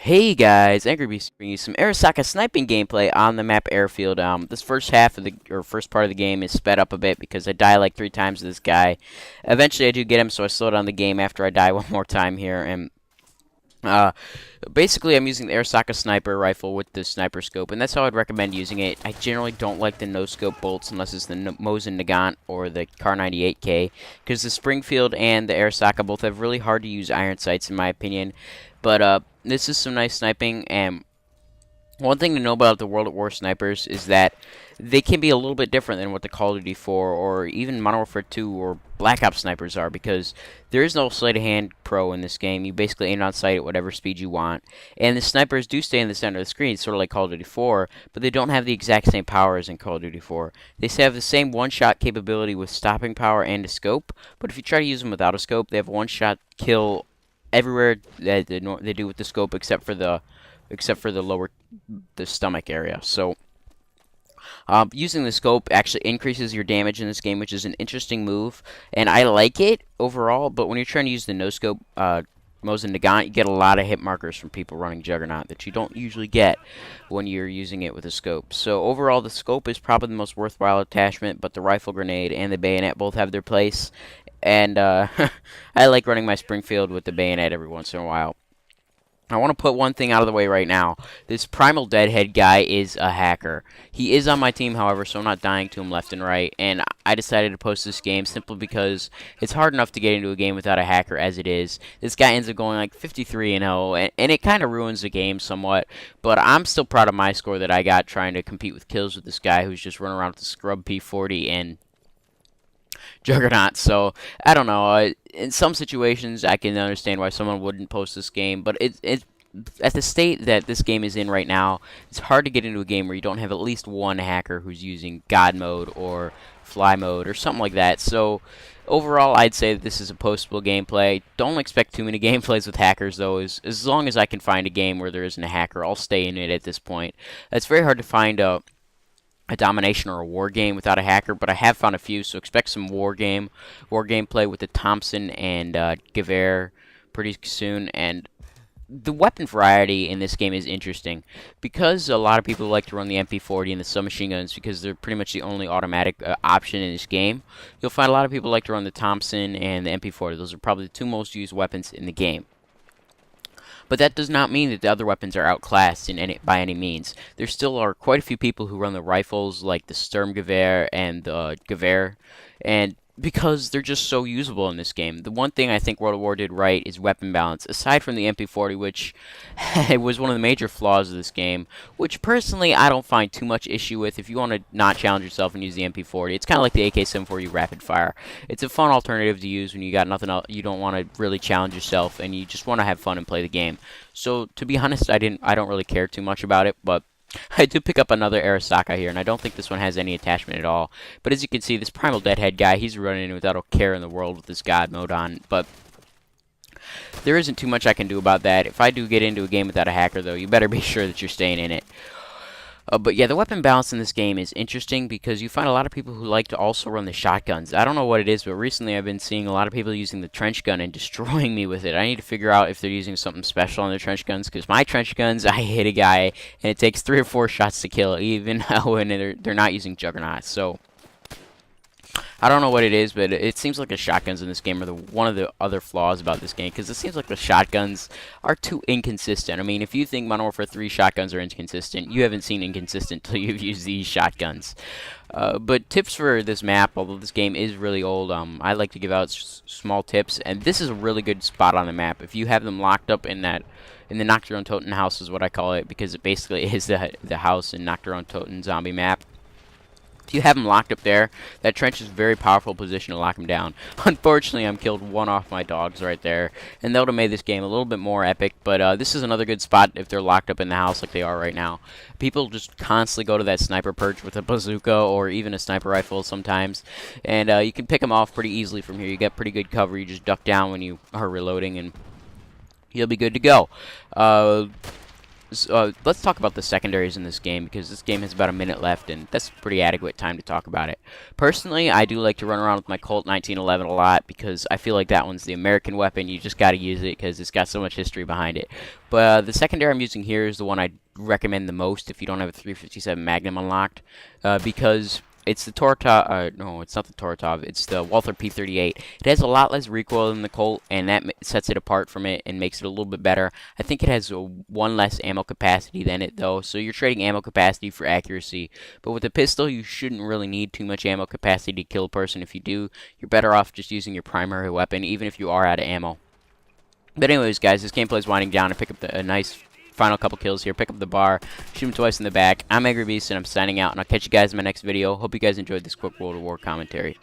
Hey guys, Angry Beast bringing you some Arisaka Sniping gameplay on the map Airfield. This first half of first part of the game is sped up a bit because I die like 3 times to this guy. Eventually I do get him, so I slow down the game after I die one more time here. And uh, basically I'm using the Arisaka Sniper rifle with the sniper scope, and that's how I'd recommend using it. I generally don't like the no-scope bolts unless it's the Mosin Nagant or the Kar 98K, because the Springfield and the Arisaka both have really hard to use iron sights in my opinion. But this is some nice sniping, and one thing to know about the World at War snipers is that they can be a little bit different than what the Call of Duty 4 or even Modern Warfare 2 or Black Ops snipers are, because there is no sleight of hand pro in this game. You basically aim on sight at whatever speed you want, and the snipers do stay in the center of the screen, sort of like Call of Duty 4, but they don't have the exact same power as in Call of Duty 4. They have the same one-shot capability with stopping power and a scope, but if you try to use them without a scope, they have one-shot kill everywhere that they do with the scope, except for the stomach area. So using the scope actually increases your damage in this game, which is an interesting move, and I like it overall. But when you're trying to use the no scope Mosin Nagant, you get a lot of hit markers from people running Juggernaut that you don't usually get when you're using it with a scope. So overall, the scope is probably the most worthwhile attachment, but the rifle grenade and the bayonet both have their place. And I like running my Springfield with the bayonet every once in a while. I want to put one thing out of the way right now. This Primal Deadhead guy is a hacker. He is on my team, however, so I'm not dying to him left and right. And I decided to post this game simply because it's hard enough to get into a game without a hacker as it is. This guy ends up going like 53-0, and it kind of ruins the game somewhat. But I'm still proud of my score that I got trying to compete with kills with this guy who's just running around with the Scrub P40 and Juggernaut. So I don't know. In some situations, I can understand why someone wouldn't post this game, but it's at the state that this game is in right now, it's hard to get into a game where you don't have at least one hacker who's using God mode or fly mode or something like that. So overall, I'd say that this is a postable gameplay. Don't expect too many gameplays with hackers, though. As long as I can find a game where there isn't a hacker, I'll stay in it at this point. It's very hard to find a domination or a war game without a hacker, but I have found a few, so expect some war gameplay with the Thompson and Gewehr pretty soon. And the weapon variety in this game is interesting because a lot of people like to run the MP40 and the submachine guns because they're pretty much the only automatic option in this game. You'll find a lot of people like to run the Thompson and the MP40. Those are probably the two most used weapons in the game. But that does not mean that the other weapons are outclassed by any means. There still are quite a few people who run the rifles, like the Sturmgewehr and the Gewehr, and because they're just so usable in this game. The one thing I think World at War did right is weapon balance, aside from the MP40, which was one of the major flaws of this game, which personally I don't find too much issue with. If you want to not challenge yourself and use the MP40, it's kind of like the AK-74 rapid fire. It's a fun alternative to use when you got nothing else, you don't want to really challenge yourself and you just want to have fun and play the game. So to be honest, I don't really care too much about it, but I do pick up another Arisaka here, and I don't think this one has any attachment at all. But as you can see, this Primal Deadhead guy, he's running without a care in the world with this God mode on. But there isn't too much I can do about that. If I do get into a game without a hacker, though, you better be sure that you're staying in it. But yeah, the weapon balance in this game is interesting because you find a lot of people who like to also run the shotguns. I don't know what it is, but recently I've been seeing a lot of people using the trench gun and destroying me with it. I need to figure out if they're using something special on their trench guns, because my trench guns, I hit a guy and it takes 3 or 4 shots to kill, even when they're not using juggernauts. So I don't know what it is, but it seems like the shotguns in this game are one of the other flaws about this game, because it seems like the shotguns are too inconsistent. I mean, if you think Modern Warfare 3 shotguns are inconsistent, you haven't seen inconsistent until you've used these shotguns. But tips for this map, although this game is really old, I like to give out small tips, and this is a really good spot on the map. If you have them locked up in the Nocturne Toten house is what I call it, because it basically is the house in Nocturne Toten zombie map. If you have them locked up there, that trench is a very powerful position to lock them down. Unfortunately, I'm killed one off my dogs right there, and that would have made this game a little bit more epic, but this is another good spot if they're locked up in the house like they are right now. People just constantly go to that sniper perch with a bazooka or even a sniper rifle sometimes, and you can pick them off pretty easily from here. You get pretty good cover. You just duck down when you are reloading, and you'll be good to go. let's talk about the secondaries in this game, because this game has about a minute left, and that's pretty adequate time to talk about it. Personally, I do like to run around with my Colt 1911 a lot, because I feel like that one's the American weapon. You just got to use it because it's got so much history behind it. But the secondary I'm using here is the one I recommend the most if you don't have a 357 Magnum unlocked, because it's the Tortov, no, it's not the Tortov, it's the Walther P38. It has a lot less recoil than the Colt, and that sets it apart from it and makes it a little bit better. I think it has one less ammo capacity than it, though, so you're trading ammo capacity for accuracy. But with the pistol, you shouldn't really need too much ammo capacity to kill a person. If you do, you're better off just using your primary weapon, even if you are out of ammo. But anyways, guys, this gameplay is winding down. I pick up a nice final couple kills here. Pick up the bar, shoot him twice in the back. I'm Angry Beast, and I'm signing out, and I'll catch you guys in my next video. Hope you guys enjoyed this quick World of War commentary.